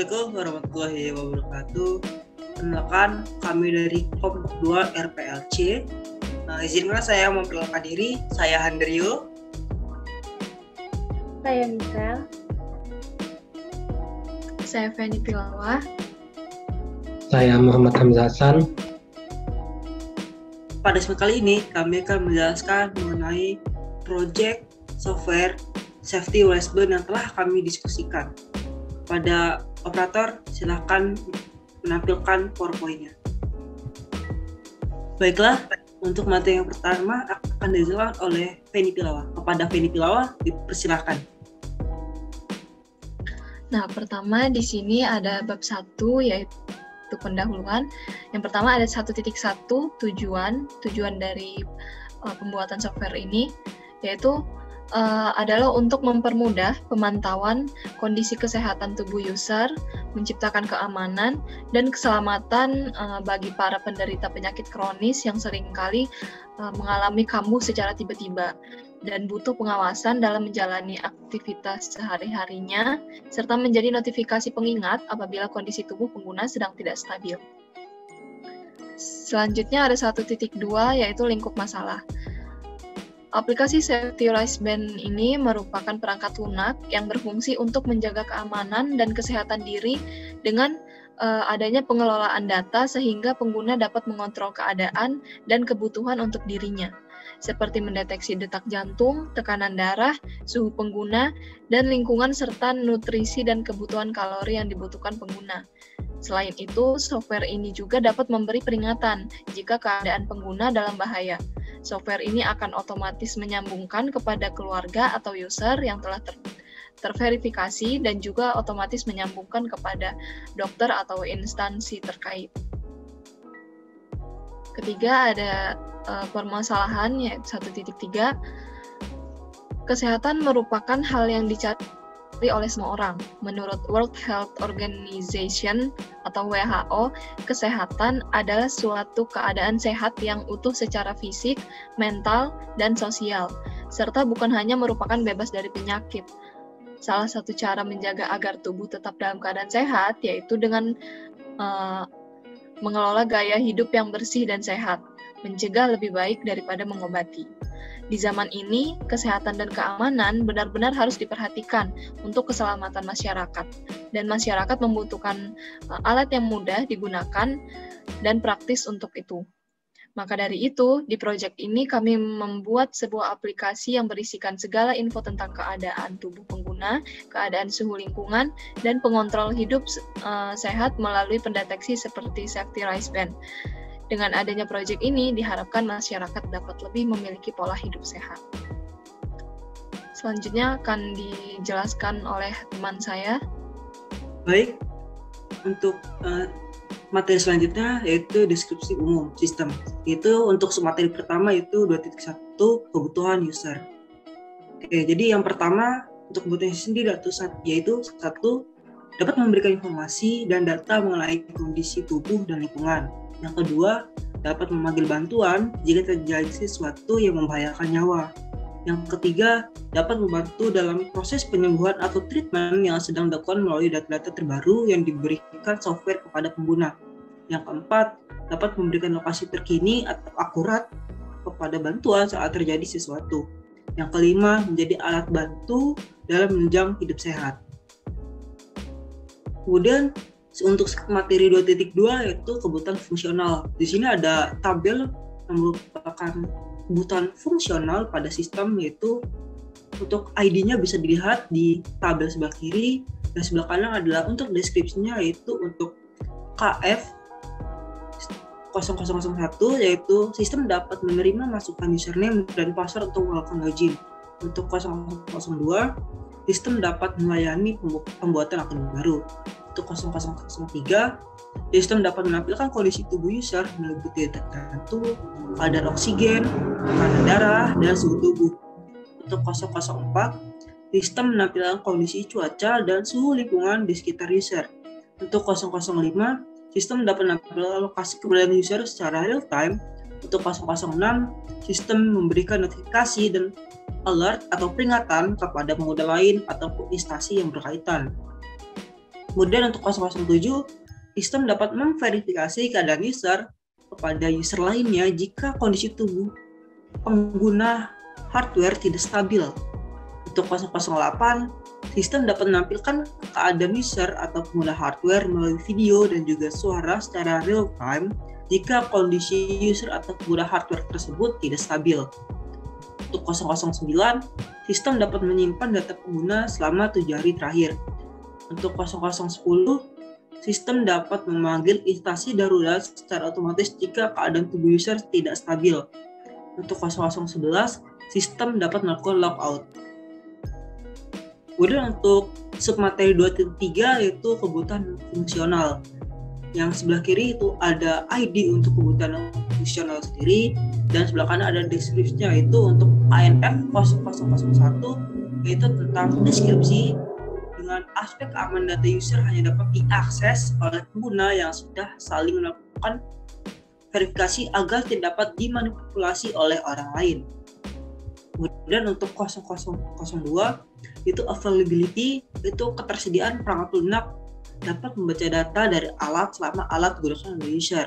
Assalamualaikum warahmatullahi wabarakatuh. Perkenalkan, kami dari kelompok 2 RPLC. Izinkan saya memperkenalkan diri. Saya Handrio. Saya Michelle. Saya Feni Tilawah. Saya Muhammad Hamzah Hasan. Pada sesi kali ini, kami akan menjelaskan mengenai proyek software safety USB yang telah kami diskusikan. Pada operator, silakan menampilkan PowerPoint-nya. Baiklah, untuk materi yang pertama akan dijelaskan oleh Feni Tilawah. Kepada Feni Tilawah, dipersilakan. Nah, pertama di sini ada bab 1, yaitu pendahuluan. Yang pertama ada 1.1 tujuan dari pembuatan software ini, yaitu adalah untuk mempermudah pemantauan kondisi kesehatan tubuh user, menciptakan keamanan dan keselamatan bagi para penderita penyakit kronis yang seringkali mengalami kambuh secara tiba-tiba dan butuh pengawasan dalam menjalani aktivitas sehari-harinya, serta menjadi notifikasi pengingat apabila kondisi tubuh pengguna sedang tidak stabil. Selanjutnya ada 1.2, yaitu lingkup masalah. Aplikasi Safety Wristband ini merupakan perangkat lunak yang berfungsi untuk menjaga keamanan dan kesehatan diri dengan adanya pengelolaan data sehingga pengguna dapat mengontrol keadaan dan kebutuhan untuk dirinya, seperti mendeteksi detak jantung, tekanan darah, suhu pengguna, dan lingkungan serta nutrisi dan kebutuhan kalori yang dibutuhkan pengguna. Selain itu, software ini juga dapat memberi peringatan jika keadaan pengguna dalam bahaya. Software ini akan otomatis menyambungkan kepada keluarga atau user yang telah terverifikasi dan juga otomatis menyambungkan kepada dokter atau instansi terkait. Ketiga ada permasalahan, yaitu 1.3. Kesehatan merupakan hal yang dicari oleh semua orang. Menurut World Health Organization atau WHO, kesehatan adalah suatu keadaan sehat yang utuh secara fisik, mental, dan sosial, serta bukan hanya merupakan bebas dari penyakit. Salah satu cara menjaga agar tubuh tetap dalam keadaan sehat yaitu dengan mengelola gaya hidup yang bersih dan sehat, mencegah lebih baik daripada mengobati. Di zaman ini, kesehatan dan keamanan benar-benar harus diperhatikan untuk keselamatan masyarakat, dan masyarakat membutuhkan alat yang mudah digunakan dan praktis untuk itu. Maka dari itu, di proyek ini kami membuat sebuah aplikasi yang berisikan segala info tentang keadaan tubuh pengguna, keadaan suhu lingkungan, dan pengontrol hidup sehat melalui pendeteksi seperti Safety Wristband. Dengan adanya proyek ini, diharapkan masyarakat dapat lebih memiliki pola hidup sehat. Selanjutnya akan dijelaskan oleh teman saya. Baik, untuk materi selanjutnya yaitu deskripsi umum sistem. Itu untuk materi pertama yaitu 2.1 kebutuhan user. Oke, jadi yang pertama untuk kebutuhan sendiri yaitu 1, dapat memberikan informasi dan data mengenai kondisi tubuh dan lingkungan. Yang kedua, dapat memanggil bantuan jika terjadi sesuatu yang membahayakan nyawa. Yang ketiga, dapat membantu dalam proses penyembuhan atau treatment yang sedang dilakukan melalui data-data terbaru yang diberikan software kepada pengguna. Yang keempat, dapat memberikan lokasi terkini atau akurat kepada bantuan saat terjadi sesuatu. Yang kelima, menjadi alat bantu dalam menunjang hidup sehat. Kemudian, untuk materi 2.2 yaitu kebutuhan fungsional. Di sini ada tabel yang merupakan kebutuhan fungsional pada sistem, yaitu untuk ID-nya bisa dilihat di tabel sebelah kiri, dan sebelah kanan adalah untuk deskripsinya, yaitu untuk KF 0001 yaitu sistem dapat menerima masukan username dan password untuk melakukan login. Untuk 0002 sistem dapat melayani pembuatan akun baru. Untuk 0003, sistem dapat menampilkan kondisi tubuh user meliputi detak jantung, kadar oksigen, tekanan darah, dan suhu tubuh. Untuk 004, sistem menampilkan kondisi cuaca dan suhu lingkungan di sekitar user. Untuk 005, sistem dapat menampilkan lokasi keberadaan user secara real time. Untuk 006, sistem memberikan notifikasi dan alert atau peringatan kepada pengguna lain ataupun instansi yang berkaitan. Kemudian untuk 007, sistem dapat memverifikasi keadaan user kepada user lainnya jika kondisi tubuh pengguna hardware tidak stabil. Untuk 008, sistem dapat menampilkan keadaan user atau pengguna hardware melalui video dan juga suara secara real time jika kondisi user atau pengguna hardware tersebut tidak stabil. Untuk 009, sistem dapat menyimpan data pengguna selama 7 hari terakhir. Untuk 0010, sistem dapat memanggil instansi darurat secara otomatis jika keadaan tubuh user tidak stabil. Untuk 0011, sistem dapat melakukan logout. Kemudian untuk submateri 2.3 yaitu kebutuhan fungsional. Yang sebelah kiri itu ada ID untuk kebutuhan fungsional sendiri, dan sebelah kanan ada deskripsinya yaitu untuk ANF 0001 yaitu tentang deskripsi dengan aspek keamanan data user hanya dapat diakses oleh pengguna yang sudah saling melakukan verifikasi agar tidak dapat dimanipulasi oleh orang lain. Kemudian untuk 0002 itu availability, itu ketersediaan perangkat lunak dapat membaca data dari alat selama alat digunakan oleh user.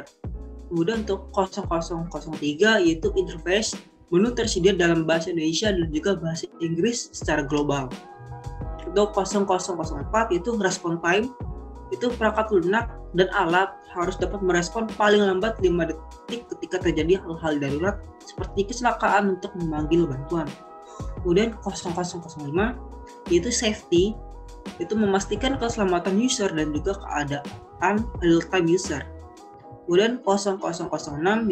Kemudian untuk 0003 yaitu interface, menu tersedia dalam bahasa Indonesia dan juga bahasa Inggris secara global. Untuk 0004 itu respon time, itu perangkat lunak dan alat harus dapat merespon paling lambat 5 detik ketika terjadi hal-hal darurat seperti kecelakaan untuk memanggil bantuan. Kemudian 0005 yaitu safety, itu memastikan keselamatan user dan juga keadaan real-time user. Kemudian 0006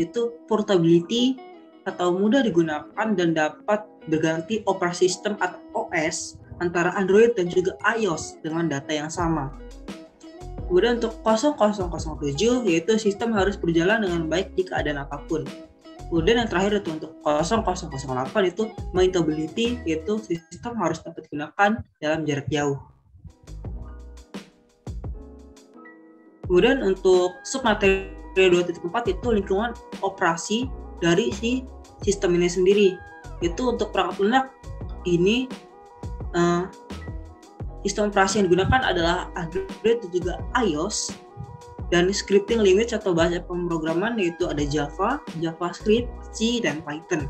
itu portability atau mudah digunakan dan dapat berganti operasi sistem atau OS antara Android dan juga iOS dengan data yang sama. Kemudian untuk 0007 yaitu sistem harus berjalan dengan baik di keadaan apapun. Kemudian yang terakhir itu untuk 0008 itu maintainability, yaitu sistem harus dapat digunakan dalam jarak jauh. Kemudian untuk submateri 2.4 itu lingkungan operasi dari si sistem ini sendiri. Itu untuk perangkat lunak ini sistem operasi yang digunakan adalah Android dan juga iOS. Dan scripting language atau bahasa pemrograman yaitu ada Java, JavaScript, C, dan Python.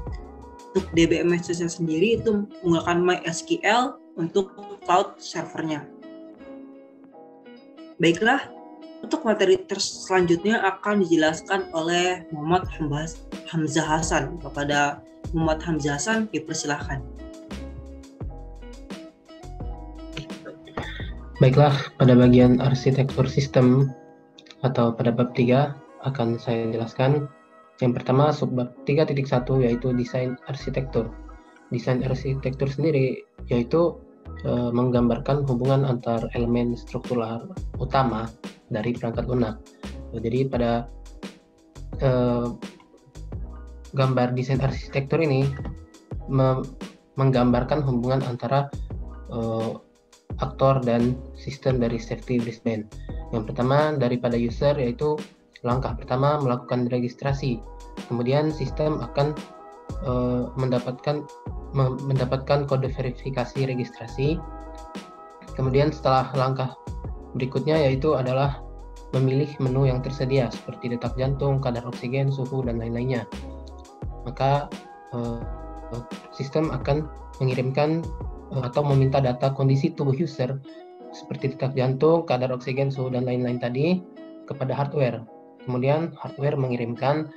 Untuk DBMS sendiri itu menggunakan MySQL untuk cloud servernya. Baiklah, untuk materi selanjutnya akan dijelaskan oleh Muhammad Hamzah Hasan. Kepada Muhammad Hamzah Hasan dipersilahkan. Baiklah, pada bagian arsitektur sistem atau pada bab 3 akan saya jelaskan. Yang pertama subbab 3.1 yaitu desain arsitektur. Desain arsitektur sendiri yaitu menggambarkan hubungan antar elemen struktural utama dari perangkat lunak. Jadi pada gambar desain arsitektur ini menggambarkan hubungan antara aktor dan sistem dari safety wristband. Yang pertama daripada user yaitu langkah pertama melakukan registrasi. Kemudian sistem akan mendapatkan kode verifikasi registrasi. Kemudian setelah langkah berikutnya yaitu adalah memilih menu yang tersedia seperti detak jantung, kadar oksigen, suhu, dan lain-lainnya. Maka sistem akan mengirimkan atau meminta data kondisi tubuh user seperti detak jantung, kadar oksigen, suhu, dan lain-lain tadi kepada hardware. Kemudian hardware mengirimkan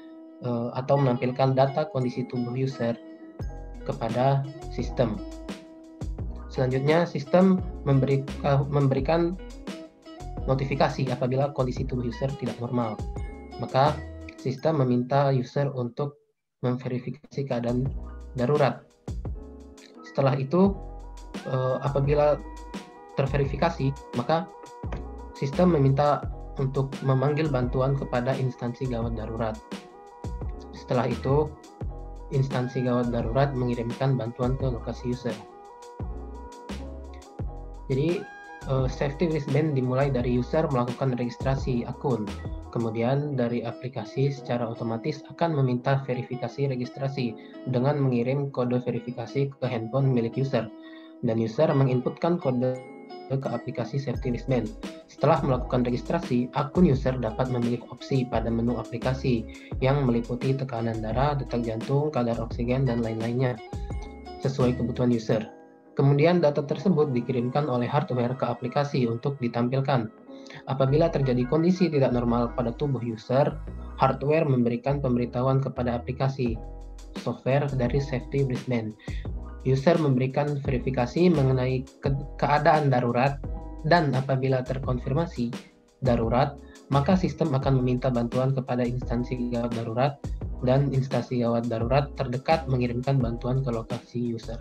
atau menampilkan data kondisi tubuh user kepada sistem. Selanjutnya sistem memberikan notifikasi apabila kondisi tubuh user tidak normal. Maka sistem meminta user untuk memverifikasi keadaan darurat. Setelah itu apabila terverifikasi, maka sistem meminta untuk memanggil bantuan kepada instansi gawat darurat. Setelah itu, instansi gawat darurat mengirimkan bantuan ke lokasi user. Jadi, safety wristband dimulai dari user melakukan registrasi akun. Kemudian dari aplikasi secara otomatis akan meminta verifikasi registrasi dengan mengirim kode verifikasi ke handphone milik user. Dan user menginputkan kode ke aplikasi safety wristband. Setelah melakukan registrasi, akun user dapat memilih opsi pada menu aplikasi yang meliputi tekanan darah, detak jantung, kadar oksigen, dan lain-lainnya sesuai kebutuhan user. Kemudian data tersebut dikirimkan oleh hardware ke aplikasi untuk ditampilkan. Apabila terjadi kondisi tidak normal pada tubuh user, hardware memberikan pemberitahuan kepada aplikasi software dari safety wristband. User memberikan verifikasi mengenai keadaan darurat, dan apabila terkonfirmasi darurat, maka sistem akan meminta bantuan kepada instansi gawat darurat, dan instansi gawat darurat terdekat mengirimkan bantuan ke lokasi user.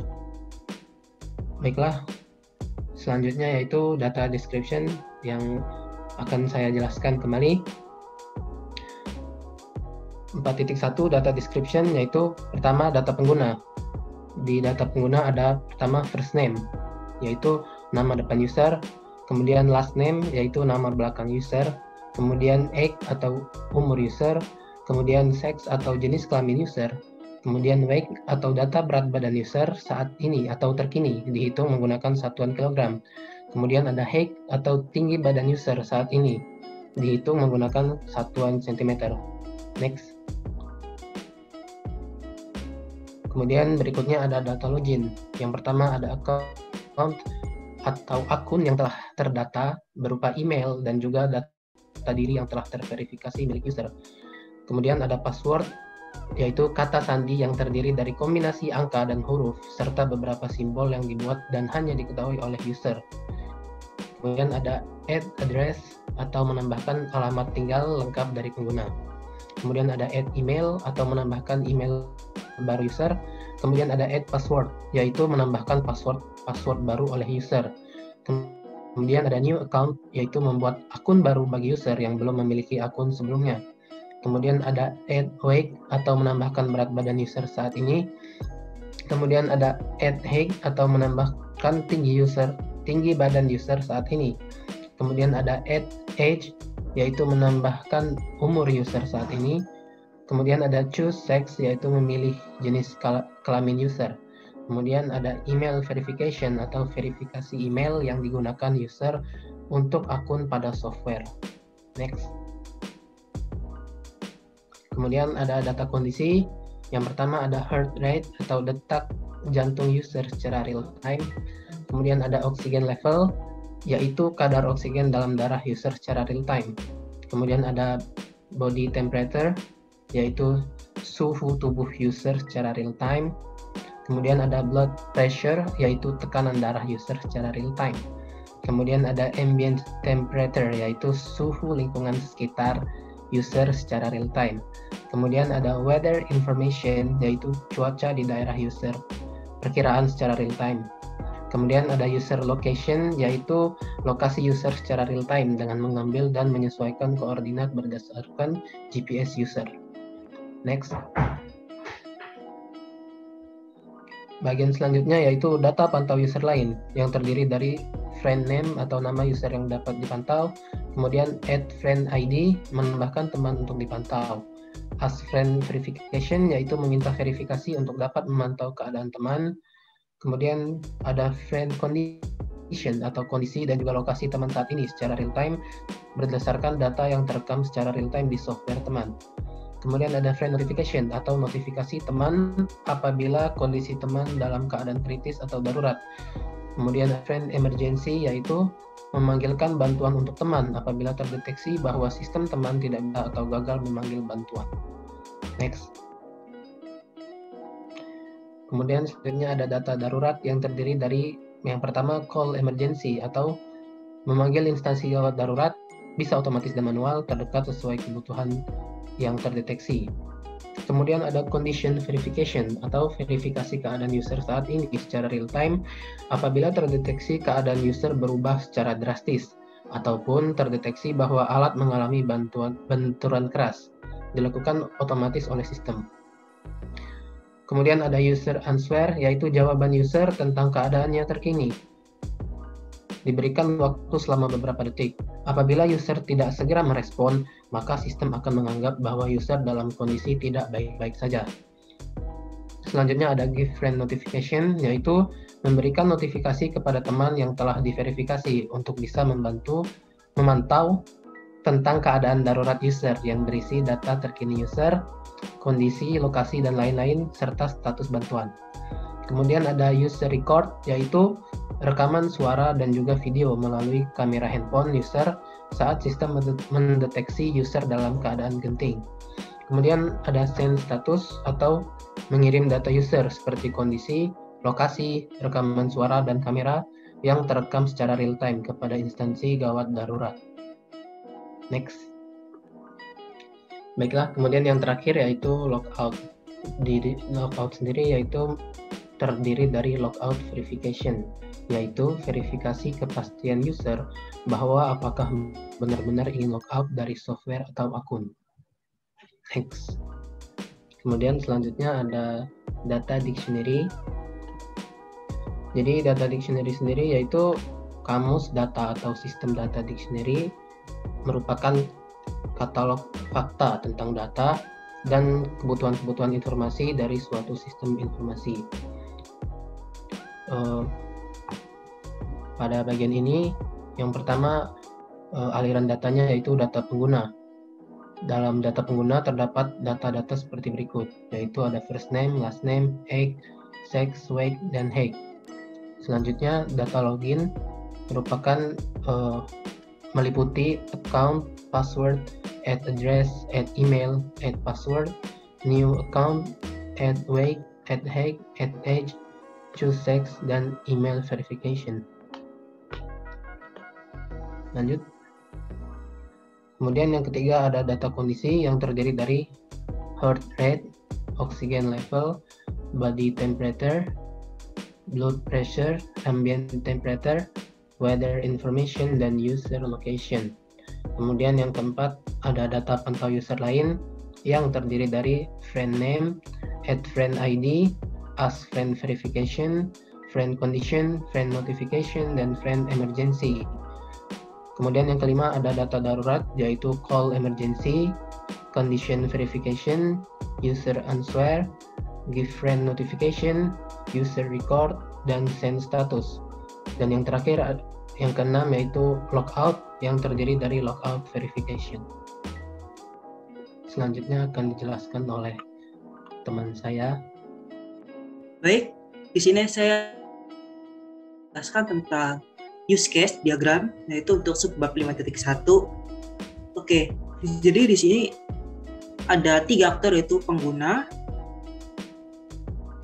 Baiklah, selanjutnya yaitu data description yang akan saya jelaskan kembali. 4.1 data description yaitu pertama data pengguna. Di data pengguna ada pertama first name yaitu nama depan user, kemudian last name yaitu nama belakang user, kemudian age atau umur user, kemudian sex atau jenis kelamin user, kemudian weight atau data berat badan user saat ini atau terkini dihitung menggunakan satuan kilogram, kemudian ada height atau tinggi badan user saat ini dihitung menggunakan satuan sentimeter. Next. Kemudian berikutnya ada data login. Yang pertama ada account atau akun yang telah terdata berupa email dan juga data diri yang telah terverifikasi milik user. Kemudian ada password, yaitu kata sandi yang terdiri dari kombinasi angka dan huruf serta beberapa simbol yang dibuat dan hanya diketahui oleh user. Kemudian ada add address atau menambahkan alamat tinggal lengkap dari pengguna. Kemudian ada add email atau menambahkan email baru user. Kemudian ada add password, yaitu menambahkan password baru oleh user. Kemudian ada new account, yaitu membuat akun baru bagi user yang belum memiliki akun sebelumnya. Kemudian ada add weight atau menambahkan berat badan user saat ini. Kemudian ada add height atau menambahkan tinggi badan user saat ini. Kemudian ada add age, yaitu menambahkan umur user saat ini. Kemudian ada choose sex, yaitu memilih jenis kelamin user. Kemudian ada email verification atau verifikasi email yang digunakan user untuk akun pada software. Next. Kemudian ada data kondisi. Yang pertama ada heart rate atau detak jantung user secara real time. Kemudian ada oxygen level, yaitu kadar oksigen dalam darah user secara real time. Kemudian ada body temperature, yaitu suhu tubuh user secara real time. Kemudian ada blood pressure, yaitu tekanan darah user secara real time. Kemudian ada ambient temperature, yaitu suhu lingkungan sekitar user secara real time. Kemudian ada weather information, yaitu cuaca di daerah user, perkiraan secara real time. Kemudian ada user location, yaitu lokasi user secara real time dengan mengambil dan menyesuaikan koordinat berdasarkan GPS user. Next. Bagian selanjutnya yaitu data pantau user lain yang terdiri dari friend name atau nama user yang dapat dipantau, kemudian add friend ID, menambahkan teman untuk dipantau. Ask friend verification, yaitu meminta verifikasi untuk dapat memantau keadaan teman. Kemudian ada friend condition atau kondisi dan juga lokasi teman saat ini secara real time berdasarkan data yang terekam secara real time di software teman. Kemudian ada friend notification atau notifikasi teman apabila kondisi teman dalam keadaan kritis atau darurat. Kemudian ada friend emergency, yaitu memanggilkan bantuan untuk teman apabila terdeteksi bahwa sistem teman tidak bisa atau gagal memanggil bantuan. Next. Kemudian selanjutnya ada data darurat yang terdiri dari yang pertama call emergency atau memanggil instansi gawat darurat, bisa otomatis dan manual terdekat sesuai kebutuhan yang terdeteksi. Kemudian ada condition verification atau verifikasi keadaan user saat ini secara real time apabila terdeteksi keadaan user berubah secara drastis ataupun terdeteksi bahwa alat mengalami benturan keras, dilakukan otomatis oleh sistem. Kemudian ada user answer, yaitu jawaban user tentang keadaannya terkini. Diberikan waktu selama beberapa detik. Apabila user tidak segera merespon, maka sistem akan menganggap bahwa user dalam kondisi tidak baik-baik saja. Selanjutnya ada give friend notification, yaitu memberikan notifikasi kepada teman yang telah diverifikasi untuk bisa memantau tentang keadaan darurat user yang berisi data terkini user, kondisi, lokasi, dan lain-lain, serta status bantuan. Kemudian ada user record, yaitu rekaman suara dan juga video melalui kamera handphone user saat sistem mendeteksi user dalam keadaan genting. Kemudian ada send status atau mengirim data user seperti kondisi, lokasi, rekaman suara, dan kamera yang terekam secara real-time kepada instansi gawat darurat. Next. Baiklah, kemudian yang terakhir yaitu logout. Logout sendiri yaitu terdiri dari logout verification, yaitu verifikasi kepastian user bahwa apakah benar-benar ingin logout dari software atau akun. Next. Kemudian selanjutnya ada data dictionary. Jadi data dictionary sendiri yaitu kamus data atau sistem data dictionary, merupakan katalog fakta tentang data dan kebutuhan-kebutuhan informasi dari suatu sistem informasi. Pada bagian ini, yang pertama aliran datanya yaitu data pengguna. Dalam data pengguna terdapat data-data seperti berikut, yaitu ada first name, last name, age, sex, weight, dan height. Selanjutnya data login merupakan meliputi account, password, add address, add email, add password, new account, add weight, add height, add age, choose sex, dan email verification. Lanjut. Kemudian yang ketiga ada data kondisi yang terdiri dari heart rate, oxygen level, body temperature, blood pressure, ambient temperature, weather information, dan user location. Kemudian yang keempat ada data pantau user lain yang terdiri dari friend name, add friend ID, ask friend verification, friend condition, friend notification, dan friend emergency. Kemudian yang kelima ada data darurat yaitu call emergency, condition verification, user answer, give friend notification, user record, dan send status. Dan yang terakhir, yang keenam yaitu logout yang terdiri dari logout verification. Selanjutnya akan dijelaskan oleh teman saya. Baik, di sini saya jelaskan tentang use case diagram, yaitu untuk subbab 5.1. Oke, jadi di sini ada 3 aktor yaitu pengguna,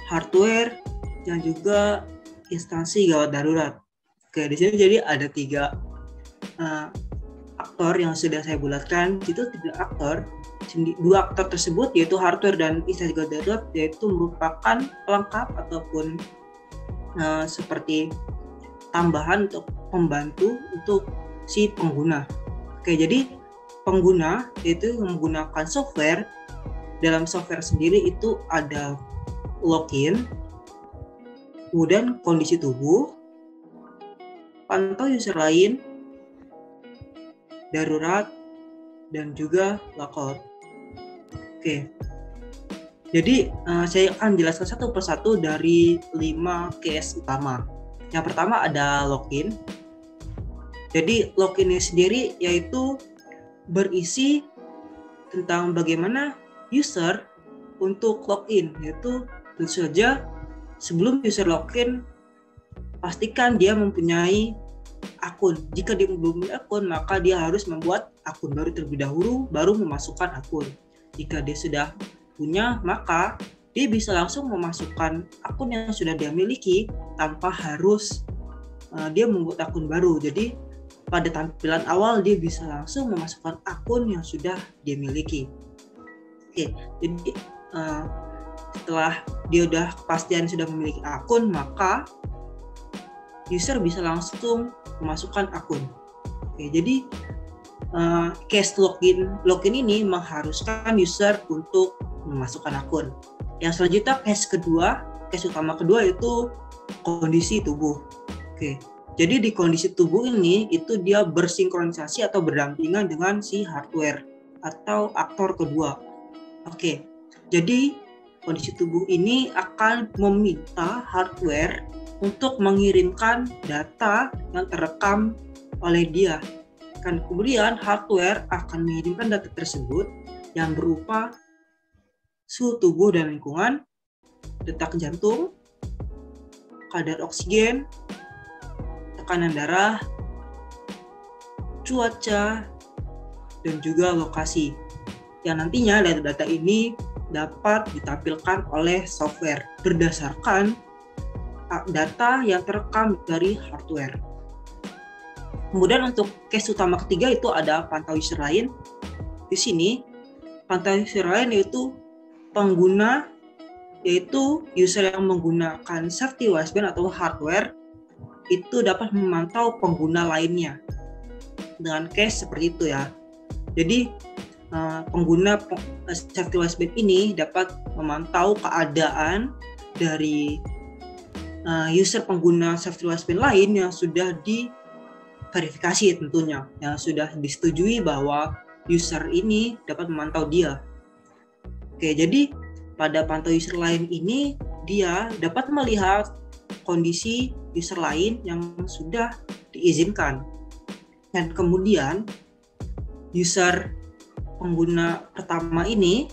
hardware, dan juga instansi gawat darurat. Oke, di sini jadi ada 3 aktor yang sudah saya bulatkan. Itu 3 aktor. 2 aktor tersebut yaitu hardware dan instansi gawat darurat yaitu merupakan pelengkap ataupun seperti tambahan untuk pembantu untuk si pengguna. Oke, jadi pengguna yaitu menggunakan software. Dalam software sendiri itu ada login, kemudian kondisi tubuh, pantau user lain, darurat, dan juga logout. Oke, jadi saya akan jelaskan satu persatu dari 5 case utama. Yang pertama ada login. Jadi login ini sendiri yaitu berisi tentang bagaimana user untuk login, yaitu tentu saja sebelum user login pastikan dia mempunyai akun. Jika dia belum punya akun, maka dia harus membuat akun baru terlebih dahulu, baru memasukkan akun. Jika dia sudah punya, maka dia bisa langsung memasukkan akun yang sudah dia miliki tanpa harus dia membuat akun baru. Jadi pada tampilan awal dia bisa langsung memasukkan akun yang sudah dia miliki. Oke, jadi setelah dia udah kepastian sudah memiliki akun, maka user bisa langsung memasukkan akun. Oke, jadi case login ini mengharuskan user untuk memasukkan akun. Yang selanjutnya case utama kedua yaitu kondisi tubuh. Oke, jadi di kondisi tubuh ini itu dia bersinkronisasi atau berdampingan dengan si hardware atau aktor kedua. Oke, jadi kondisi tubuh ini akan meminta hardware untuk mengirimkan data yang terekam oleh dia. Kan kemudian hardware akan mengirimkan data tersebut yang berupa suhu tubuh dan lingkungan, detak jantung, kadar oksigen, tekanan darah, cuaca, dan juga lokasi. Yang nantinya data-data ini dapat ditampilkan oleh software berdasarkan data yang terekam dari hardware. Kemudian untuk case utama ketiga itu ada pantau user lain. Di sini pantau user lain yaitu pengguna, yaitu user yang menggunakan safety wiseband atau hardware itu dapat memantau pengguna lainnya dengan case seperti itu ya. Jadi pengguna safety wiseband ini dapat memantau keadaan dari user pengguna safety wiseband lain yang sudah diverifikasi tentunya, yang sudah disetujui bahwa user ini dapat memantau dia. Oke, jadi pada pantau user lain ini dia dapat melihat kondisi user lain yang sudah diizinkan. Dan kemudian user pengguna pertama ini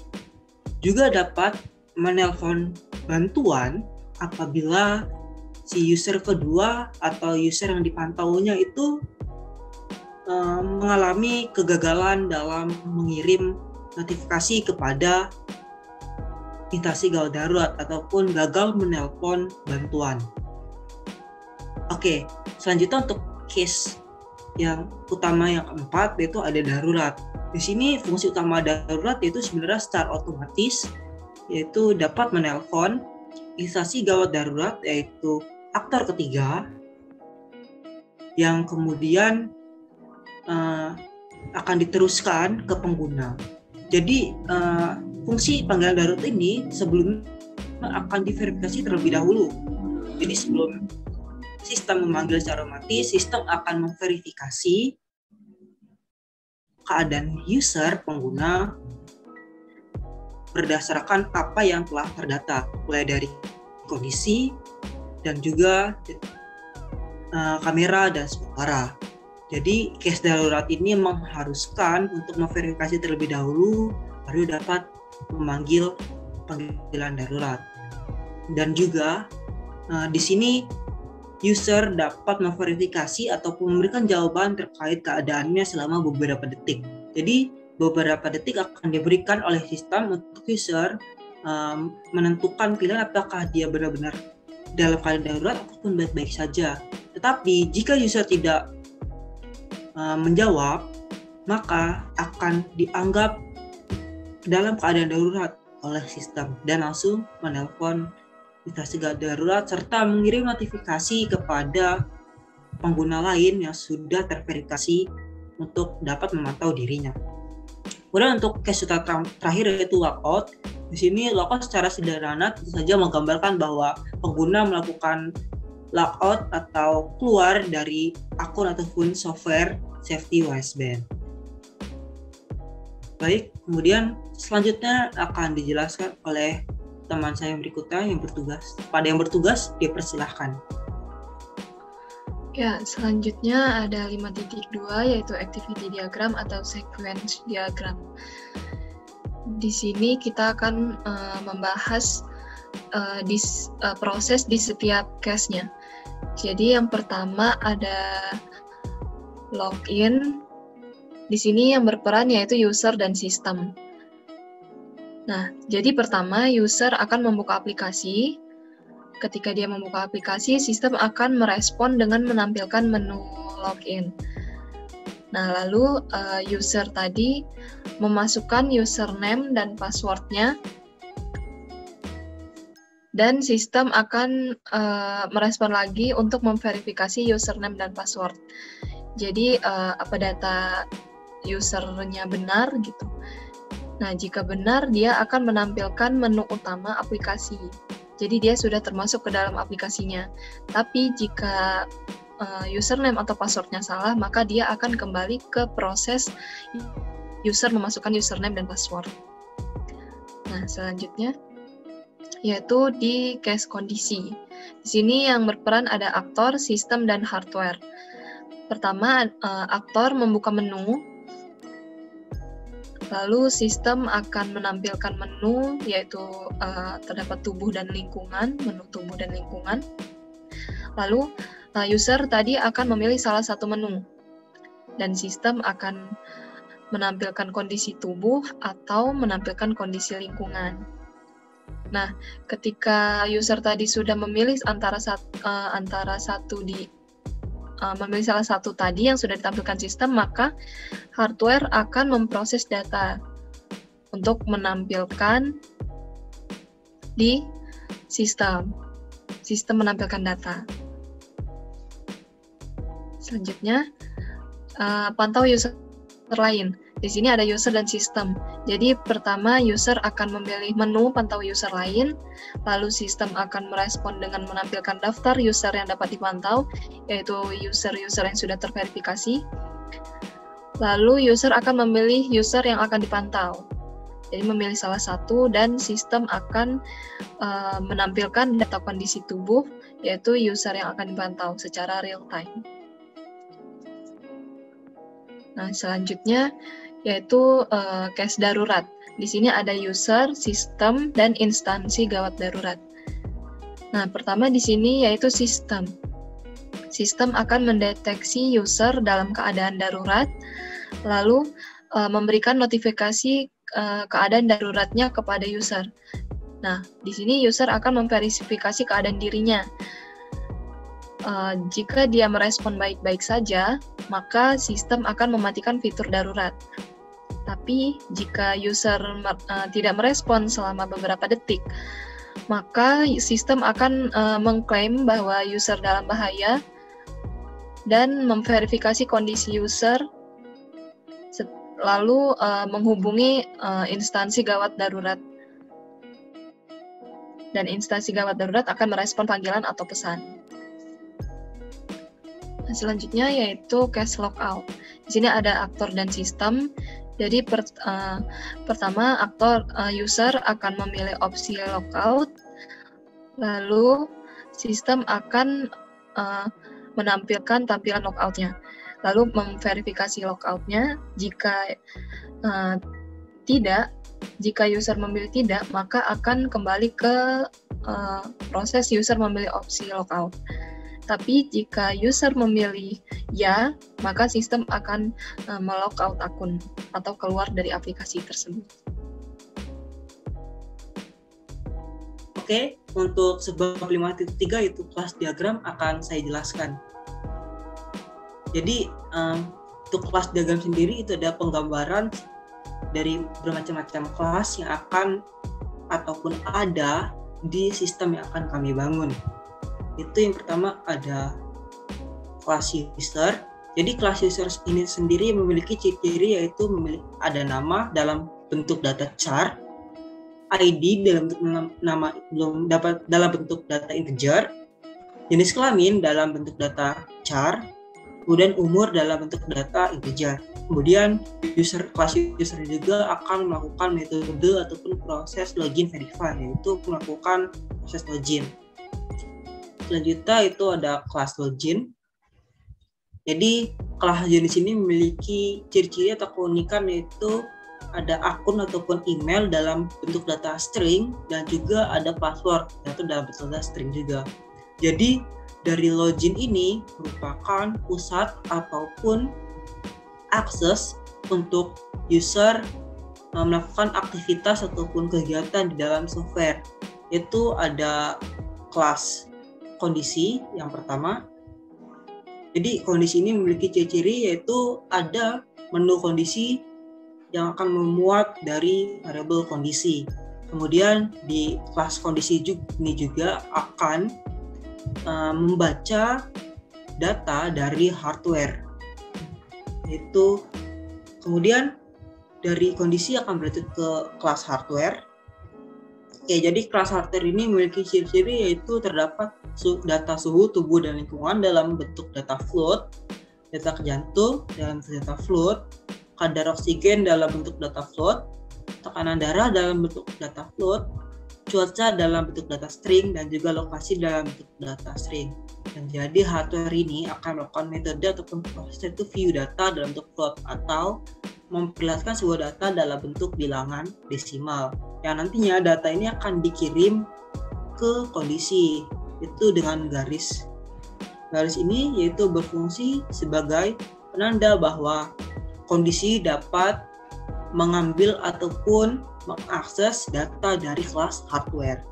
juga dapat menelpon bantuan apabila si user kedua atau user yang dipantaunya itu mengalami kegagalan dalam mengirim notifikasi kepada instansi gawat darurat ataupun gagal menelpon bantuan. Oke, selanjutnya untuk case yang utama yang keempat yaitu ada darurat. Di sini fungsi utama darurat yaitu sebenarnya secara otomatis yaitu dapat menelpon instansi gawat darurat yaitu aktor ketiga yang kemudian akan diteruskan ke pengguna. Jadi fungsi panggilan darurat ini sebelumnya akan diverifikasi terlebih dahulu. Jadi sebelum sistem memanggil secara otomatis, sistem akan memverifikasi keadaan user pengguna berdasarkan apa yang telah terdata, mulai dari kondisi dan juga kamera dan suara. Jadi case darurat ini mengharuskan untuk memverifikasi terlebih dahulu baru dapat memanggil panggilan darurat. Dan juga di sini user dapat memverifikasi ataupun memberikan jawaban terkait keadaannya selama beberapa detik. Jadi beberapa detik akan diberikan oleh sistem untuk user menentukan pilihan apakah dia benar-benar dalam keadaan darurat ataupun baik-baik saja. Tetapi jika user tidak menjawab, maka akan dianggap dalam keadaan darurat oleh sistem dan langsung menelpon instansi gawat darurat serta mengirim notifikasi kepada pengguna lain yang sudah terverifikasi untuk dapat memantau dirinya. Kemudian untuk case terakhir yaitu lockout. Di sini lockout secara sederhana tentu saja menggambarkan bahwa pengguna melakukan lockout atau keluar dari akun ataupun software safety wiseband. Baik, kemudian selanjutnya akan dijelaskan oleh teman saya yang berikutnya yang bertugas. Pada yang bertugas, dipersilahkan. Ya, selanjutnya ada 5.2 yaitu activity diagram atau sequence diagram. Di sini kita akan membahas proses di setiap case-nya. Jadi yang pertama ada login. Di sini yang berperan yaitu user dan sistem. Nah, jadi pertama user akan membuka aplikasi. Ketika dia membuka aplikasi, sistem akan merespon dengan menampilkan menu login. Nah, lalu user tadi memasukkan username dan passwordnya, dan sistem akan merespon lagi untuk memverifikasi username dan password. Jadi apa data usernya benar gitu. Nah, jika benar, dia akan menampilkan menu utama aplikasi. Jadi dia sudah termasuk ke dalam aplikasinya. Tapi jika username atau passwordnya salah, maka dia akan kembali ke proses user memasukkan username dan password. Nah, selanjutnya yaitu di case kondisi. Di sini yang berperan ada aktor, sistem, dan hardware. Pertama, aktor membuka menu, lalu sistem akan menampilkan menu, yaitu terdapat tubuh dan lingkungan, menu tubuh dan lingkungan. Lalu user tadi akan memilih salah satu menu, dan sistem akan menampilkan kondisi tubuh atau menampilkan kondisi lingkungan. Nah, ketika user tadi sudah memilih memilih salah satu tadi yang sudah ditampilkan sistem, maka hardware akan memproses data untuk menampilkan di sistem. Sistem menampilkan data. Selanjutnya, pantau user lain. Di sini ada user dan sistem. Jadi pertama user akan memilih menu pantau user lain, lalu sistem akan merespon dengan menampilkan daftar user yang dapat dipantau, yaitu user-user yang sudah terverifikasi. Lalu user akan memilih user yang akan dipantau. Jadi memilih salah satu dan sistem akan menampilkan data kondisi tubuh, yaitu user yang akan dipantau secara real time. Nah, selanjutnya yaitu case darurat. Di sini ada user, sistem, dan instansi gawat darurat. Nah, pertama di sini yaitu sistem. Sistem akan mendeteksi user dalam keadaan darurat, lalu memberikan notifikasi keadaan daruratnya kepada user. Nah, di sini user akan memverifikasi keadaan dirinya. Jika dia merespon baik-baik saja, maka sistem akan mematikan fitur darurat. Tapi jika user tidak merespon selama beberapa detik, maka sistem akan mengklaim bahwa user dalam bahaya dan memverifikasi kondisi user, lalu menghubungi instansi gawat darurat. Dan instansi gawat darurat akan merespon panggilan atau pesan. Selanjutnya yaitu case logout. Di sini ada aktor dan sistem. Jadi pertama aktor user akan memilih opsi logout, lalu sistem akan menampilkan tampilan logoutnya, lalu memverifikasi logoutnya. Jika jika user memilih tidak, maka akan kembali ke proses user memilih opsi logout. Tapi jika user memilih ya, maka sistem akan melogout akun atau keluar dari aplikasi tersebut. Oke, untuk sebab 5.3 itu kelas diagram akan saya jelaskan. Jadi untuk kelas diagram sendiri itu ada penggambaran dari bermacam-macam kelas yang akan ataupun ada di sistem yang akan kami bangun. Itu yang pertama ada kelas user. Jadi kelas user ini sendiri memiliki ciri-ciri, yaitu ada nama dalam bentuk data char, ID dalam bentuk nama dalam bentuk data integer, jenis kelamin dalam bentuk data char, kemudian umur dalam bentuk data integer. Kemudian kelas user juga akan melakukan metode ataupun proses login verify, yaitu melakukan proses login. Selanjutnya itu ada kelas login. Jadi kelas jenis ini memiliki ciri-ciri atau keunikan, yaitu ada akun ataupun email dalam bentuk data string dan juga ada password yaitu dalam bentuk data string juga. Jadi dari login ini merupakan pusat ataupun akses untuk user melakukan aktivitas ataupun kegiatan di dalam software. Itu ada kelas kondisi yang pertama. Jadi kondisi ini memiliki ciri-ciri, yaitu ada menu kondisi yang akan memuat dari variabel kondisi. Kemudian di kelas kondisi ini juga akan membaca data dari hardware. Itu kemudian dari kondisi akan berlanjut ke kelas hardware. Oke, jadi kelas hardware ini memiliki ciri-ciri, yaitu terdapat data suhu tubuh dan lingkungan dalam bentuk data float, data jantung dalam data float, kadar oksigen dalam bentuk data float, tekanan darah dalam bentuk data float, cuaca dalam bentuk data string dan juga lokasi dalam bentuk data string. Dan jadi hardware ini akan melakukan metode ataupun proses itu view data dalam bentuk float atau memperlihatkan sebuah data dalam bentuk bilangan desimal. Yang nantinya data ini akan dikirim ke kondisi itu dengan garis. Garis ini yaitu berfungsi sebagai penanda bahwa kondisi dapat mengambil ataupun mengakses data dari kelas hardware.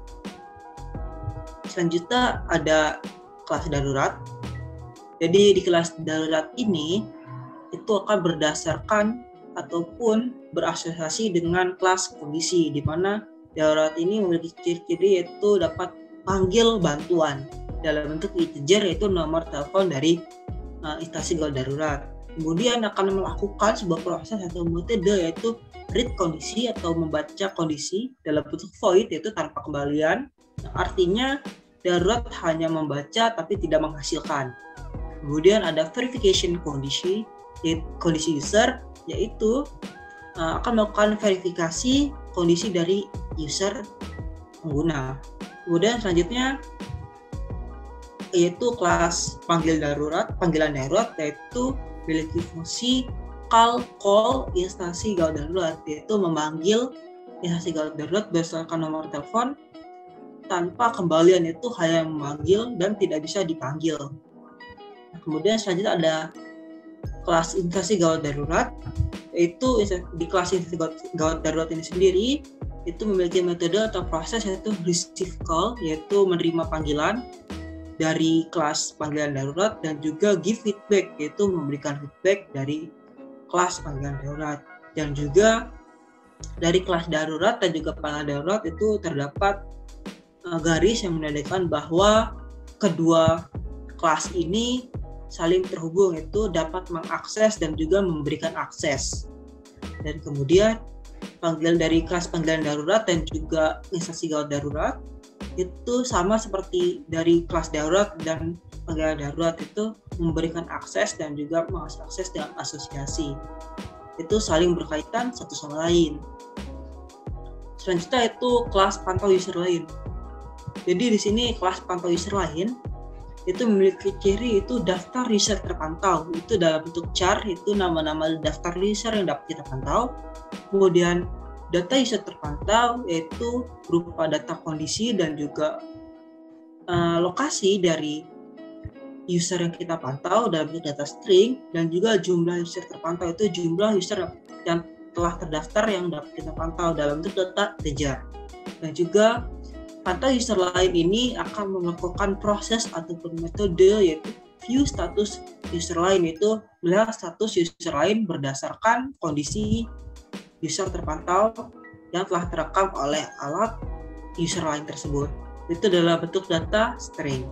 Selanjutnya ada kelas darurat. Jadi di kelas darurat ini itu akan berdasarkan ataupun berasosiasi dengan kelas kondisi, di mana darurat ini memiliki ciri-ciri yaitu dapat panggil bantuan dalam bentuk integer yaitu nomor telepon dari instansi gawat darurat. Kemudian akan melakukan sebuah proses atau metode yaitu read kondisi atau membaca kondisi dalam bentuk void yaitu tanpa kembalian. Artinya darurat hanya membaca tapi tidak menghasilkan. Kemudian ada verification kondisi user yaitu akan melakukan verifikasi kondisi dari user pengguna. Kemudian selanjutnya yaitu kelas panggilan darurat yaitu memiliki fungsi call instansi gawat darurat, yaitu memanggil instansi gawat darurat berdasarkan nomor telepon tanpa kembalian, itu hanya memanggil dan tidak bisa dipanggil. Nah, kemudian selanjutnya ada kelas instansi gawat darurat, yaitu di kelas instansi gawat darurat ini sendiri itu memiliki metode atau proses yaitu receive call, yaitu menerima panggilan dari kelas panggilan darurat, dan juga give feedback, yaitu memberikan feedback dari kelas panggilan darurat. Dan juga dari kelas darurat dan juga panggilan darurat itu terdapat garis yang menandakan bahwa kedua kelas ini saling terhubung, yaitu dapat mengakses dan juga memberikan akses. Dan kemudian panggilan dari kelas panggilan darurat dan juga instansi gawat darurat itu sama seperti dari kelas darurat dan panggilan darurat, itu memberikan akses dan juga mengasih akses dengan asosiasi. Itu saling berkaitan satu sama lain. Selanjutnya itu kelas pantau user lain. Jadi di sini kelas pantau user lain itu memiliki ciri itu daftar user terpantau. Itu dalam bentuk char, itu nama-nama daftar user yang dapat kita pantau. Kemudian data user terpantau yaitu berupa data kondisi dan juga lokasi dari user yang kita pantau dalam bentuk data string, dan juga jumlah user terpantau itu jumlah user yang telah terdaftar yang dapat kita pantau dalam bentuk data integer. Dan juga pantau user lain ini akan melakukan proses ataupun metode yaitu view status user lain, itu melihat status user lain berdasarkan kondisi user terpantau yang telah terekam oleh alat user lain tersebut. Itu dalam bentuk data string.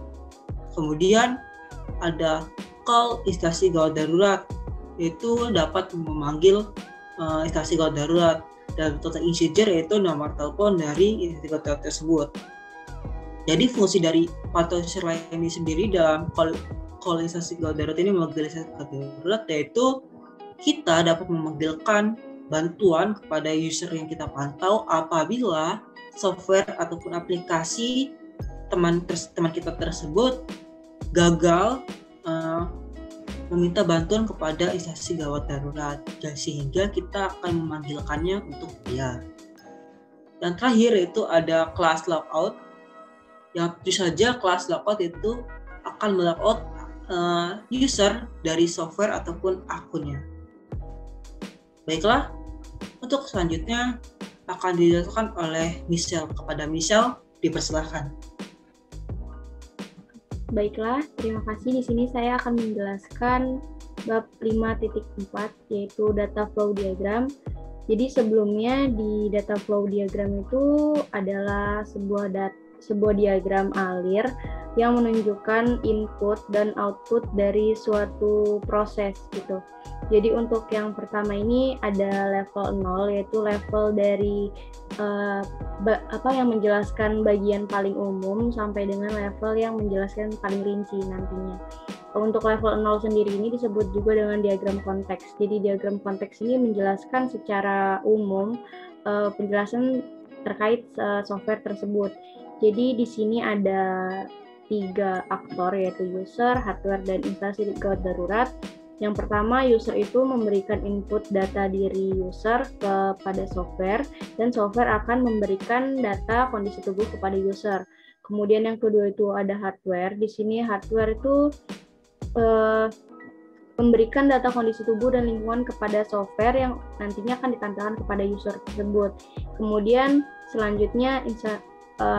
Kemudian ada call instansi gawat darurat, yaitu dapat memanggil instansi gawat darurat dan bentuk integer yaitu nomor telepon dari instansi gawat darurat tersebut. Jadi fungsi dari pantau user lain ini sendiri dalam call instansi gawat darurat ini memanggil instansi gawat darurat, yaitu kita dapat memanggilkan bantuan kepada user yang kita pantau apabila software ataupun aplikasi teman kita tersebut gagal meminta bantuan kepada instansi gawat darurat, dan sehingga kita akan memanggilkannya untuk dia. Dan terakhir itu ada kelas logout. Yang tentu saja kelas logout itu akan melogout user dari software ataupun akunnya. Baiklah, untuk selanjutnya akan dijelaskan oleh Michelle. Kepada Michelle, dipersilakan. Baiklah, terima kasih. Di sini saya akan menjelaskan bab 5.4 yaitu data flow diagram. Jadi sebelumnya di data flow diagram itu adalah sebuah diagram alir yang menunjukkan input dan output dari suatu proses gitu. Jadi untuk yang pertama ini ada level 0, yaitu level dari yang menjelaskan bagian paling umum sampai dengan level yang menjelaskan paling rinci nantinya. Untuk level 0 sendiri ini disebut juga dengan diagram konteks. Jadi diagram konteks ini menjelaskan secara umum penjelasan terkait software tersebut. Jadi di sini ada 3 aktor, yaitu user, hardware, dan instansi gawat darurat. Yang pertama, user itu memberikan input data diri user kepada software, dan software akan memberikan data kondisi tubuh kepada user. Kemudian yang kedua itu ada hardware. Di sini hardware itu memberikan data kondisi tubuh dan lingkungan kepada software yang nantinya akan ditampilkan kepada user tersebut. Kemudian selanjutnya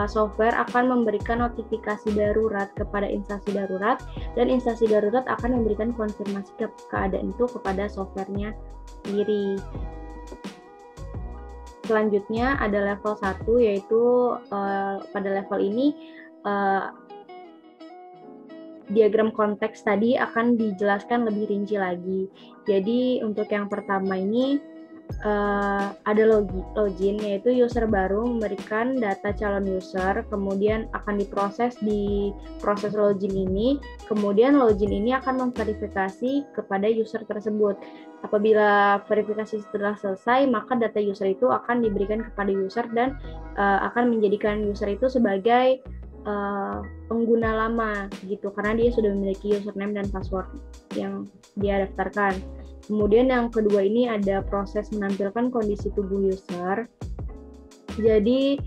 software akan memberikan notifikasi darurat kepada instansi darurat, dan instansi darurat akan memberikan konfirmasi keadaan itu kepada softwarenya sendiri. Selanjutnya ada level 1, yaitu pada level ini diagram konteks tadi akan dijelaskan lebih rinci lagi. Jadi untuk yang pertama ini ada login, yaitu user baru memberikan data calon user, kemudian akan diproses di proses login ini, kemudian login ini akan memverifikasi kepada user tersebut. Apabila verifikasi setelah selesai, maka data user itu akan diberikan kepada user dan akan menjadikan user itu sebagai pengguna lama gitu, karena dia sudah memiliki username dan password yang dia daftarkan. Kemudian yang kedua ini ada proses menampilkan kondisi tubuh user. Jadi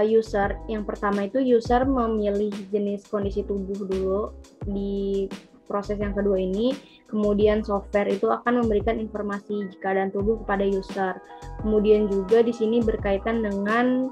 user yang pertama itu user memilih jenis kondisi tubuh dulu di proses yang kedua ini. Kemudian software itu akan memberikan informasi keadaan tubuh kepada user. Kemudian juga di sini berkaitan dengan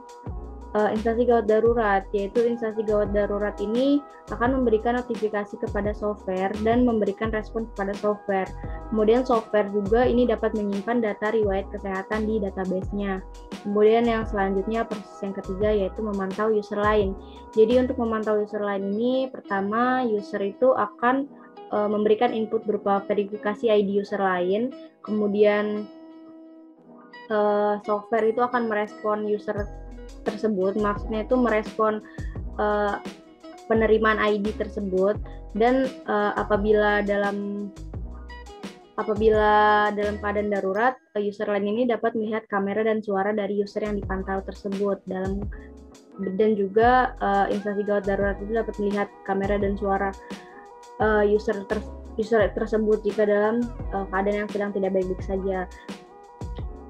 instansi gawat darurat, yaitu instansi gawat darurat ini akan memberikan notifikasi kepada software dan memberikan respon kepada software. Kemudian software juga ini dapat menyimpan data riwayat kesehatan di database-nya. Kemudian yang selanjutnya proses yang ketiga yaitu memantau user lain. Jadi untuk memantau user lain ini, pertama user itu akan memberikan input berupa verifikasi ID user lain, kemudian software itu akan merespon user tersebut, maksudnya itu merespon penerimaan ID tersebut, dan apabila dalam keadaan darurat, user lain ini dapat melihat kamera dan suara dari user yang dipantau tersebut dan juga instansi gawat darurat itu dapat melihat kamera dan suara user tersebut jika dalam keadaan yang sedang tidak baik-baik saja.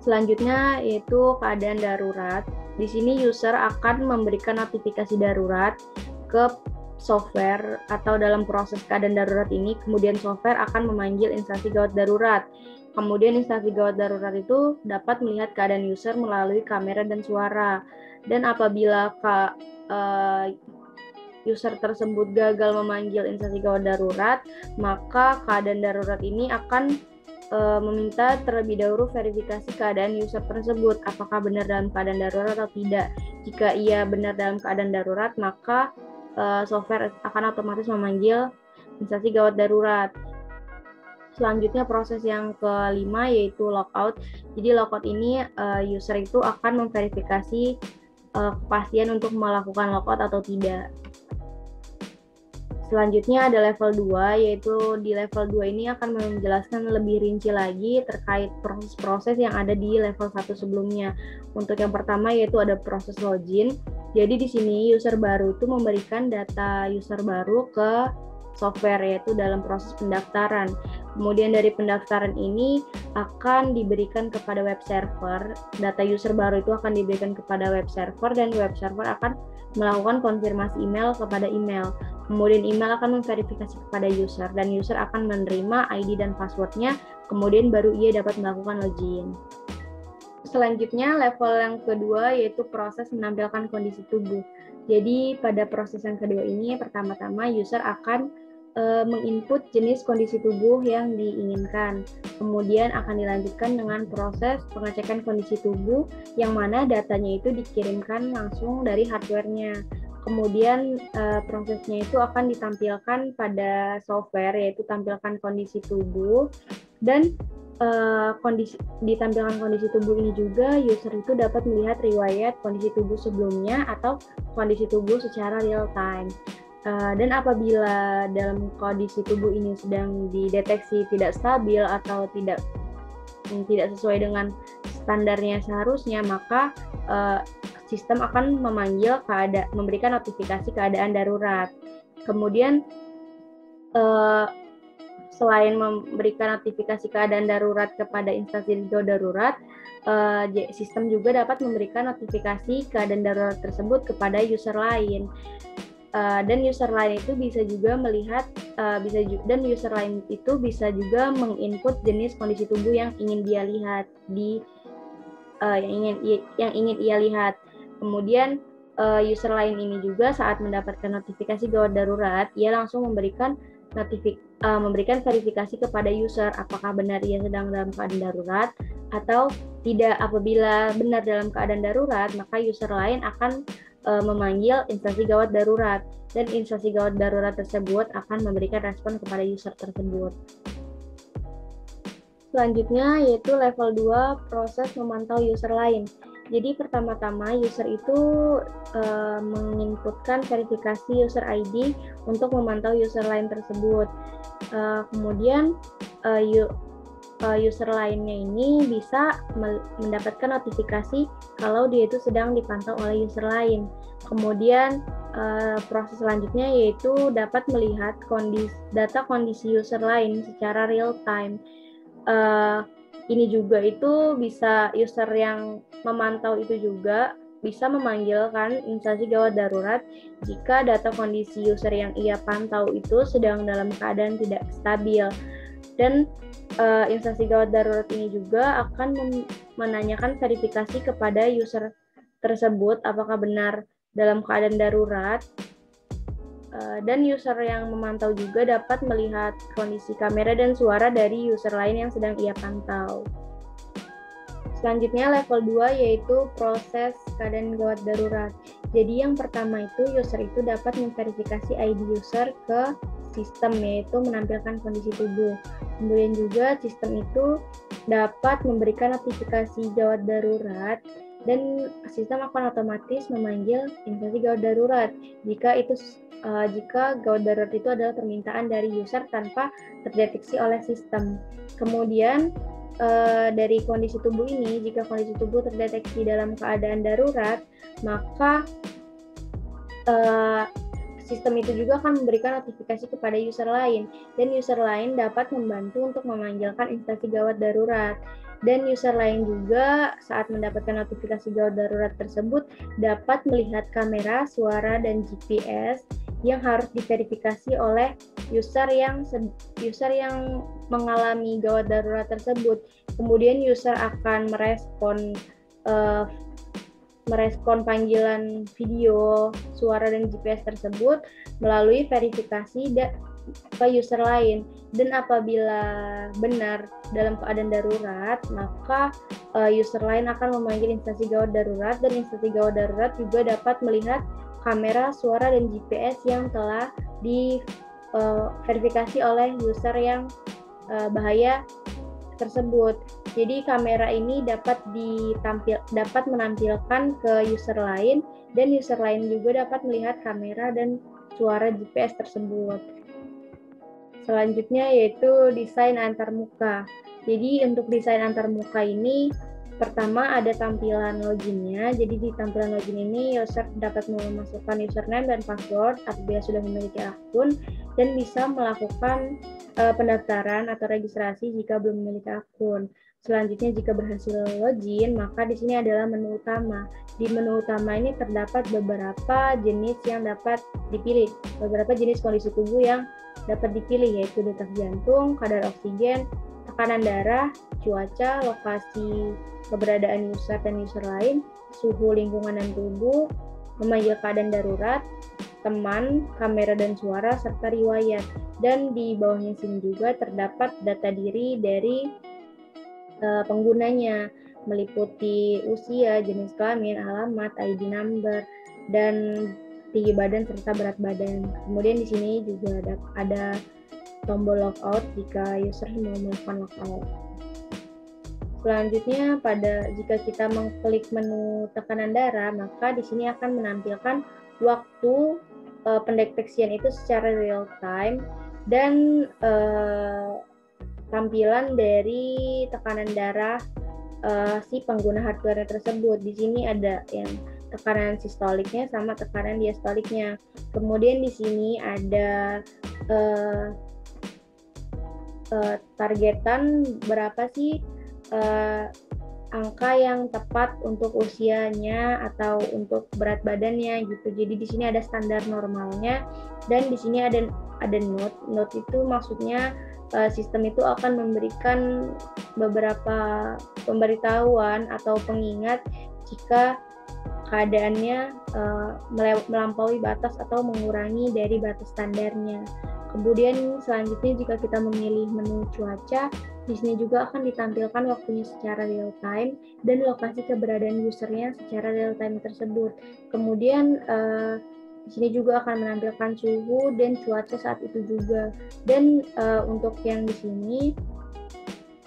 Selanjutnya yaitu keadaan darurat. Di sini user akan memberikan notifikasi darurat ke software atau dalam proses keadaan darurat ini, kemudian software akan memanggil instansi gawat darurat. Kemudian instansi gawat darurat itu dapat melihat keadaan user melalui kamera dan suara. Dan apabila user tersebut gagal memanggil instansi gawat darurat, maka keadaan darurat ini akan meminta terlebih dahulu verifikasi keadaan user tersebut, apakah benar dalam keadaan darurat atau tidak. Jika ia benar dalam keadaan darurat, maka software akan otomatis memanggil instansi gawat darurat. Selanjutnya proses yang kelima yaitu logout. Jadi logout ini user itu akan memverifikasi kepastian untuk melakukan logout atau tidak. Selanjutnya ada level 2, yaitu di level 2 ini akan menjelaskan lebih rinci lagi terkait proses-proses yang ada di level 1 sebelumnya. Untuk yang pertama yaitu ada proses login. Jadi di sini user baru itu memberikan data user baru ke software, yaitu dalam proses pendaftaran. Kemudian dari pendaftaran ini akan diberikan kepada web server. Data user baru itu akan diberikan kepada web server, dan web server akan melakukan konfirmasi email kepada email. Kemudian email akan memverifikasi kepada user, dan user akan menerima ID dan passwordnya, kemudian baru ia dapat melakukan login. Selanjutnya level yang kedua yaitu proses menampilkan kondisi tubuh. Jadi pada proses yang kedua ini pertama-tama user akan menginput jenis kondisi tubuh yang diinginkan. Kemudian akan dilanjutkan dengan proses pengecekan kondisi tubuh yang mana datanya itu dikirimkan langsung dari hardware-nya. Kemudian prosesnya itu akan ditampilkan pada software, yaitu tampilkan kondisi tubuh, dan ditampilkan kondisi tubuh ini juga user itu dapat melihat riwayat kondisi tubuh sebelumnya atau kondisi tubuh secara real time. Dan apabila dalam kondisi tubuh ini sedang dideteksi tidak stabil atau tidak sesuai dengan standarnya seharusnya, maka sistem akan memberikan notifikasi keadaan darurat. Kemudian selain memberikan notifikasi keadaan darurat kepada instansi gawat darurat, sistem juga dapat memberikan notifikasi keadaan darurat tersebut kepada user lain. Dan user lain itu bisa juga melihat dan user lain itu bisa juga menginput jenis kondisi tubuh yang ingin dia lihat yang ingin ia lihat. Kemudian user lain ini juga saat mendapatkan notifikasi gawat darurat, ia langsung memberikan verifikasi kepada user apakah benar ia sedang dalam keadaan darurat atau tidak. Apabila benar dalam keadaan darurat, maka user lain akan memanggil instansi gawat darurat, dan instansi gawat darurat tersebut akan memberikan respon kepada user tersebut. Selanjutnya yaitu level 2, proses memantau user lain. Jadi pertama-tama user itu menginputkan verifikasi user ID untuk memantau user lain tersebut. Kemudian user lainnya ini bisa mendapatkan notifikasi kalau dia itu sedang dipantau oleh user lain. Kemudian proses selanjutnya yaitu dapat melihat data kondisi user lain secara real time. Ini juga itu bisa user yang memantau itu juga bisa memanggilkan instansi gawat darurat jika data kondisi user yang ia pantau itu sedang dalam keadaan tidak stabil. Dan instansi gawat darurat ini juga akan menanyakan verifikasi kepada user tersebut apakah benar dalam keadaan darurat. Dan user yang memantau juga dapat melihat kondisi kamera dan suara dari user lain yang sedang ia pantau. Selanjutnya level 2 yaitu proses keadaan gawat darurat. Jadi yang pertama itu user itu dapat memverifikasi ID user ke sistem, yaitu menampilkan kondisi tubuh. Kemudian juga sistem itu dapat memberikan notifikasi gawat darurat dan sistem akan otomatis memanggil instansi gawat darurat jika gawat darurat itu adalah permintaan dari user tanpa terdeteksi oleh sistem. Kemudian dari kondisi tubuh ini, jika kondisi tubuh terdeteksi dalam keadaan darurat, maka sistem itu juga akan memberikan notifikasi kepada user lain, dan user lain dapat membantu untuk memanggilkan instansi gawat darurat. Dan user lain juga saat mendapatkan notifikasi gawat darurat tersebut dapat melihat kamera, suara, dan GPS yang harus diverifikasi oleh user yang mengalami gawat darurat tersebut. Kemudian user akan merespon panggilan video, suara, dan GPS tersebut melalui verifikasi ke user lain. Dan apabila benar dalam keadaan darurat, maka user lain akan memanggil instansi gawat darurat, dan instansi gawat darurat juga dapat melihat kamera, suara, dan GPS yang telah diverifikasi oleh user yang bahaya tersebut. Jadi kamera ini dapat menampilkan ke user lain, dan user lain juga dapat melihat kamera dan suara GPS tersebut. Selanjutnya yaitu desain antarmuka. Jadi untuk desain antarmuka ini pertama ada tampilan loginnya. Jadi di tampilan login ini user dapat memasukkan username dan password apabila sudah memiliki akun, dan bisa melakukan pendaftaran atau registrasi jika belum memiliki akun. Selanjutnya jika berhasil login, maka di sini adalah menu utama. Di menu utama ini terdapat beberapa jenis yang dapat dipilih, beberapa jenis kondisi tubuh yang dapat dipilih, yaitu detak jantung, kadar oksigen, tekanan darah, cuaca, lokasi keberadaan user dan user lain, suhu lingkungan dan tubuh, memanggil keadaan darurat, teman, kamera dan suara, serta riwayat. Dan di bawahnya sini juga terdapat data diri dari penggunanya, meliputi usia, jenis kelamin, alamat, ID number, dan tinggi badan serta berat badan. Kemudian di sini juga ada tombol logout jika user mau melakukan logout. Selanjutnya jika kita mengklik menu tekanan darah, maka di sini akan menampilkan waktu pendeteksian itu secara real time, dan tampilan dari tekanan darah si pengguna hardware tersebut. Di sini ada yang tekanan sistoliknya sama tekanan diastoliknya. Kemudian di sini ada targetan berapa sih angka yang tepat untuk usianya atau untuk berat badannya gitu. Jadi di sini ada standar normalnya dan di sini ada note. Note itu maksudnya sistem itu akan memberikan beberapa pemberitahuan atau pengingat jika keadaannya melampaui batas atau mengurangi dari batas standarnya. Kemudian selanjutnya jika kita memilih menu cuaca, di sini juga akan ditampilkan waktunya secara real time dan lokasi keberadaan usernya secara real time tersebut. Kemudian di sini juga akan menampilkan suhu dan cuaca saat itu juga. Dan untuk yang di sini,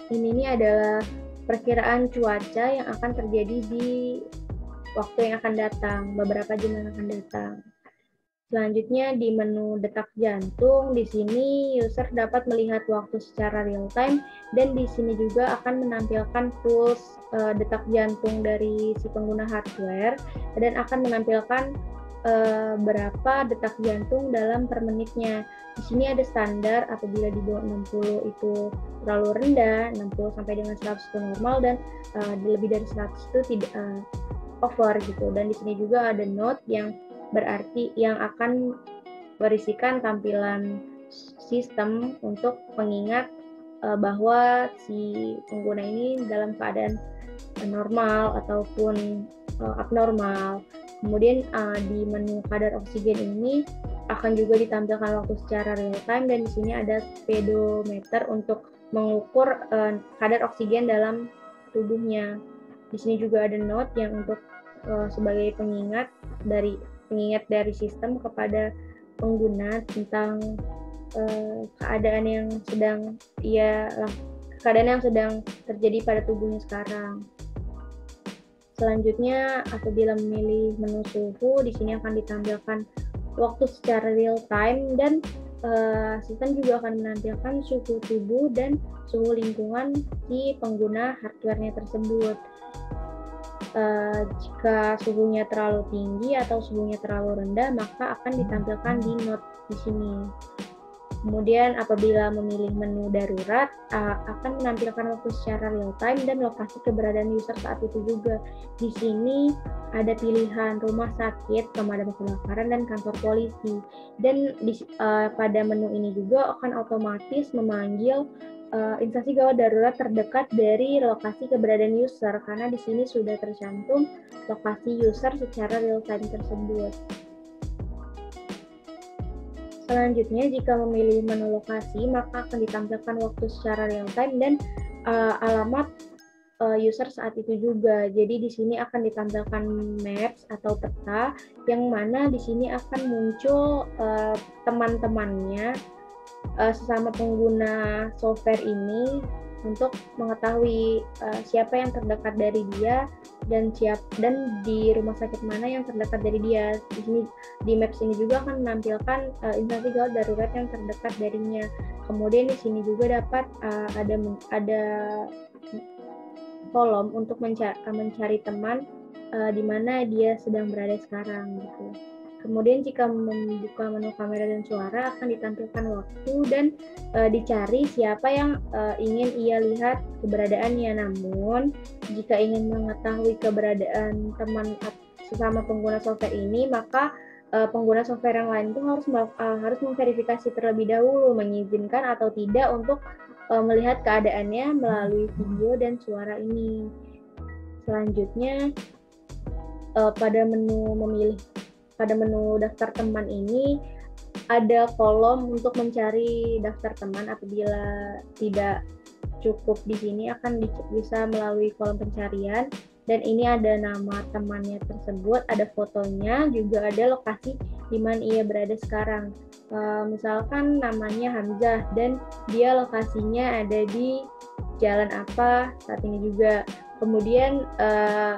ini adalah perkiraan cuaca yang akan terjadi di waktu yang akan datang, beberapa jam yang akan datang. Selanjutnya di menu detak jantung, di sini user dapat melihat waktu secara real time dan di sini juga akan menampilkan pulse detak jantung dari si pengguna hardware dan akan menampilkan berapa detak jantung dalam per menitnya. Di sini ada standar apabila di bawah 60 itu terlalu rendah, 60 sampai dengan 100 itu normal dan lebih dari 100 itu tidak over gitu. Dan di sini juga ada note yang berarti yang akan berisikan tampilan sistem untuk mengingat bahwa si pengguna ini dalam keadaan normal ataupun abnormal. Kemudian di menu kadar oksigen ini akan juga ditampilkan waktu secara real time dan di sini ada speedometer untuk mengukur kadar oksigen dalam tubuhnya. Di sini juga ada note yang untuk sebagai pengingat dari sistem kepada pengguna tentang keadaan yang sedang terjadi pada tubuhnya sekarang. Selanjutnya, apabila memilih menu suhu, di sini akan ditampilkan waktu secara real time dan sistem juga akan menampilkan suhu tubuh dan suhu lingkungan si pengguna hardware-nya tersebut. Jika suhunya terlalu tinggi atau suhunya terlalu rendah, maka akan ditampilkan di note di sini. Kemudian apabila memilih menu darurat, akan menampilkan waktu secara real time dan lokasi keberadaan user saat itu juga. Di sini ada pilihan rumah sakit, pemadam kebakaran, dan kantor polisi. Dan pada menu ini juga akan otomatis memanggil instansi gawat darurat terdekat dari lokasi keberadaan user karena di sini sudah tercantum lokasi user secara real time tersebut. Selanjutnya, jika memilih menu lokasi, maka akan ditampilkan waktu secara real time dan alamat user saat itu juga. Jadi di sini akan ditampilkan maps atau peta yang mana di sini akan muncul teman-temannya sesama pengguna software ini untuk mengetahui siapa yang terdekat dari dia dan di rumah sakit mana yang terdekat dari dia. Di sini di maps ini juga akan menampilkan instansi gawat darurat yang terdekat darinya. Kemudian di sini juga dapat ada kolom untuk mencari teman di mana dia sedang berada sekarang gitu. Kemudian jika membuka menu kamera dan suara akan ditampilkan waktu dan dicari siapa yang ingin ia lihat keberadaannya. Namun jika ingin mengetahui keberadaan teman sesama pengguna software ini, maka pengguna software yang lain itu harus memverifikasi terlebih dahulu mengizinkan atau tidak untuk melihat keadaannya melalui video dan suara ini. Selanjutnya pada menu daftar teman ini ada kolom untuk mencari daftar teman. Apabila tidak cukup di sini akan bisa melalui kolom pencarian dan ini ada nama temannya tersebut, ada fotonya, juga ada lokasi di mana ia berada sekarang. Misalkan namanya Hamzah dan dia lokasinya ada di jalan apa saat ini juga. Kemudian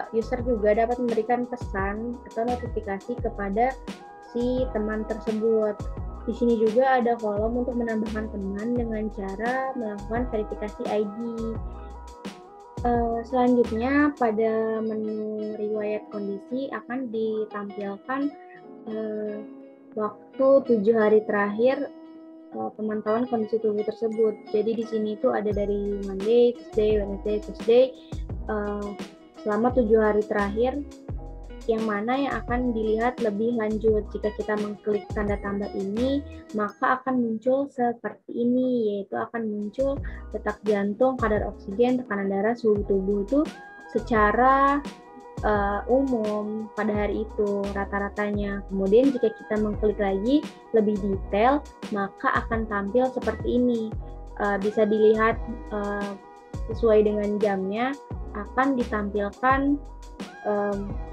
user juga dapat memberikan pesan atau notifikasi kepada si teman tersebut. Di sini juga ada kolom untuk menambahkan teman dengan cara melakukan verifikasi ID. Selanjutnya pada menu riwayat kondisi akan ditampilkan waktu 7 hari terakhir pemantauan kondisi tubuh tersebut. Jadi di sini itu ada dari Monday, Tuesday, Wednesday, Thursday selama 7 hari terakhir, yang mana yang akan dilihat lebih lanjut. Jika kita mengklik tanda tambah ini, maka akan muncul seperti ini, yaitu akan muncul detak jantung, kadar oksigen, tekanan darah, suhu tubuh itu secara umum pada hari itu rata-ratanya. Kemudian jika kita mengklik lagi lebih detail, maka akan tampil seperti ini. Bisa dilihat sesuai dengan jamnya, akan ditampilkan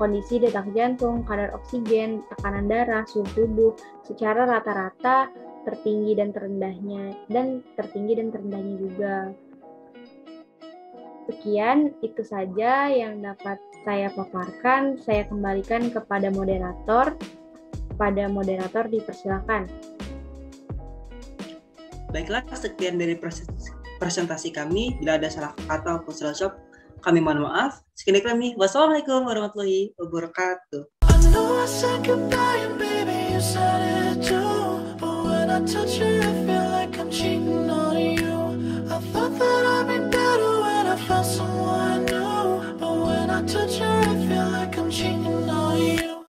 kondisi detak jantung, kadar oksigen, tekanan darah, suhu tubuh secara rata-rata, tertinggi dan terendahnya, dan tertinggi dan terendahnya juga. Sekian, itu saja yang dapat saya paparkan. Saya kembalikan kepada moderator. Pada moderator dipersilakan. Baiklah, sekian dari presentasi kami. Bila ada salah kata maupun salah ucap, kami mohon maaf. Sekian dari kami. Wassalamualaikum warahmatullahi wabarakatuh. I know I said goodbye and baby you said it too, but when I touch you